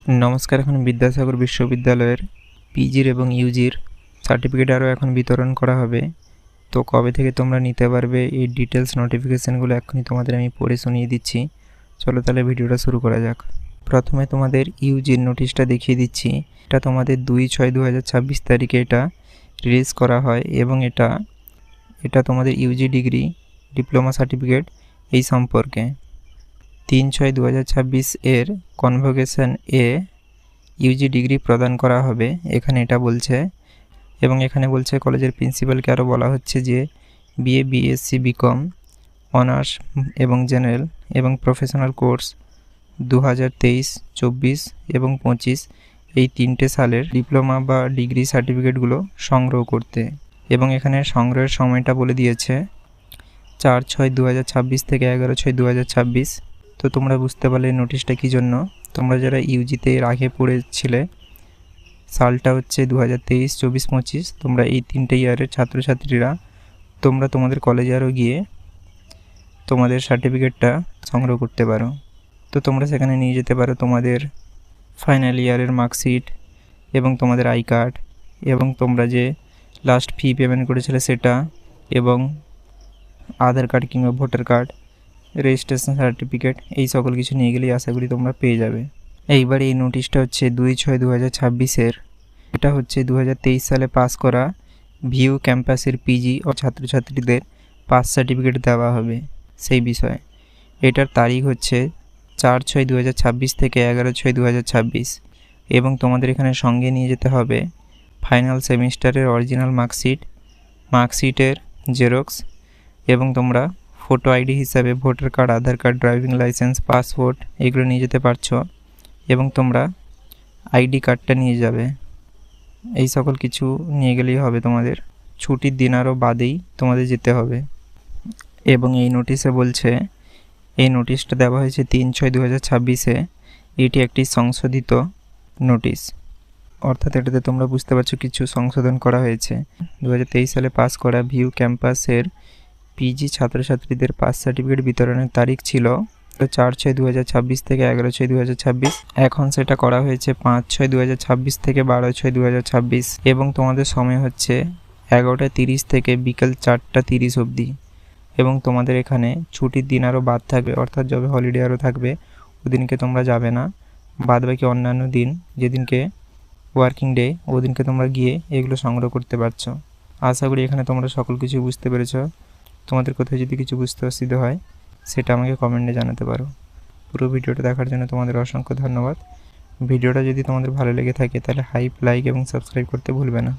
নমস্কার। এখন বিদ্যাসাগর বিশ্ববিদ্যালয়ের পিজির এবং ইউজির সার্টিফিকেট আরও এখন বিতরণ করা হবে। তো কবে থেকে তোমরা নিতে পারবে এই ডিটেলস নোটিফিকেশানগুলো এখনই তোমাদের আমি পড়ে শুনিয়ে দিচ্ছি। চলো তাহলে ভিডিওটা শুরু করা যাক। প্রথমে তোমাদের ইউজির নোটিশটা দেখিয়ে দিচ্ছি। এটা তোমাদের 2/6/2026 তারিখে এটা রিলিজ করা হয় এবং এটা তোমাদের ইউজি ডিগ্রি ডিপ্লোমা সার্টিফিকেট এই সম্পর্কে 3/6/2026 এর কনভোকেশন এ ইউজি ডিগ্রি প্রদান করা হবে, এখানে এটা বলছে। এবং এখানে বলছে কলেজের প্রিন্সিপালকে আরও বলা হচ্ছে যে বিএ, বিএসসি, বিকম, অনার্স এবং জেনারেল এবং প্রফেশনাল কোর্স 2023, 24 এবং 25 এই 3টে সালের ডিপ্লোমা বা ডিগ্রি সার্টিফিকেটগুলো সংগ্রহ করতে। এবং এখানে সংগ্রহের সময়টা বলে দিয়েছে 4/6/2026 থেকে 11/6/2026। তো তোমরা বুঝতে পারলে নোটিশটা কী জন্য। তোমরা যারা ইউজিতে এর আগে পড়েছিলে, সালটা হচ্ছে 2023, 24, 25, তোমরা এই 3টে ইয়ারের ছাত্রছাত্রীরা তোমরা তোমাদের কলেজে আরও গিয়ে তোমাদের সার্টিফিকেটটা সংগ্রহ করতে পারো। তো তোমরা সেখানে নিয়ে যেতে পারো তোমাদের ফাইনাল ইয়ারের মার্কশিট এবং তোমাদের আই কার্ড এবং তোমরা যে লাস্ট ফি পেমেন্ট করেছিলে সেটা এবং আধার কার্ড কিংবা ভোটার কার্ড, রেজিস্ট্রেশন সার্টিফিকেট, এই সকল কিছু নিয়ে গেলেই আশা করি তোমরা পেয়ে যাবে। এইবার এই নোটিশটা হচ্ছে 2/6/2026 এটা হচ্ছে 2023 সালে পাস করা ভিউ ক্যাম্পাসের পিজি ও ছাত্রছাত্রীদের পাস সার্টিফিকেট দেওয়া হবে সেই বিষয়ে। এটার তারিখ হচ্ছে 4/6/2026 থেকে 11/6/2026 এবং তোমাদের এখানে সঙ্গে নিয়ে যেতে হবে ফাইনাল সেমিস্টারের অরিজিনাল মার্কশিটের জেরক্স এবং তোমরা ফটো আইডি হিসাবে ভোটার কার্ড, আধার কার্ড, ড্রাইভিং লাইসেন্স, পাসপোর্ট এগুলো নিয়ে যেতে পারছো এবং তোমরা আইডি কার্ডটা নিয়ে যাবে। এই সকল কিছু নিয়ে গেলেই হবে। তোমাদের ছুটির দিন আরও বাদেই তোমাদের যেতে হবে। এবং এই নোটিশে বলছে, এই নোটিশটা দেওয়া হয়েছে 3/6/2026-এ। এটি একটি সংশোধিত নোটিশ, অর্থাৎ এটাতে তোমরা বুঝতে পারছো কিছু সংশোধন করা হয়েছে। 2023 সালে পাস করা ভিউ ক্যাম্পাসের পিজি ছাত্রছাত্রীদের পাস সার্টিফিকেট বিতরণের তারিখ ছিল 4/6/2026 থেকে 11/6/2026। এখন সেটা করা হয়েছে 5/6/2026 থেকে 12/6/2026 এবং তোমাদের সময় হচ্ছে 11টা 30 থেকে বিকেল 4টা 30 অবধি। এবং তোমাদের এখানে ছুটির দিন আরও বাদ থাকবে, অর্থাৎ যবে হলিডে আরও থাকবে ওদিনকে তোমরা যাবে না। বাদ বাকি অন্যান্য দিন, যেদিনকে ওয়ার্কিং ডে, ওদিনকে তোমরা গিয়ে এগুলো সংগ্রহ করতে পারছো। আশা করি এখানে তোমরা সকল কিছু বুঝতে পেরেছো। তোমাদের কোথাও যদি কিছু বুঝতে অসুবিধা হয় সেটা আমাকে কমেন্টে জানাতে পারো। পুরো ভিডিওটা দেখার জন্য তোমাদের অসংখ্য ধন্যবাদ। ভিডিওটা যদি তোমাদের ভালো লেগে থাকে তাহলে লাইক এবং সাবস্ক্রাইব করতে ভুলবে না।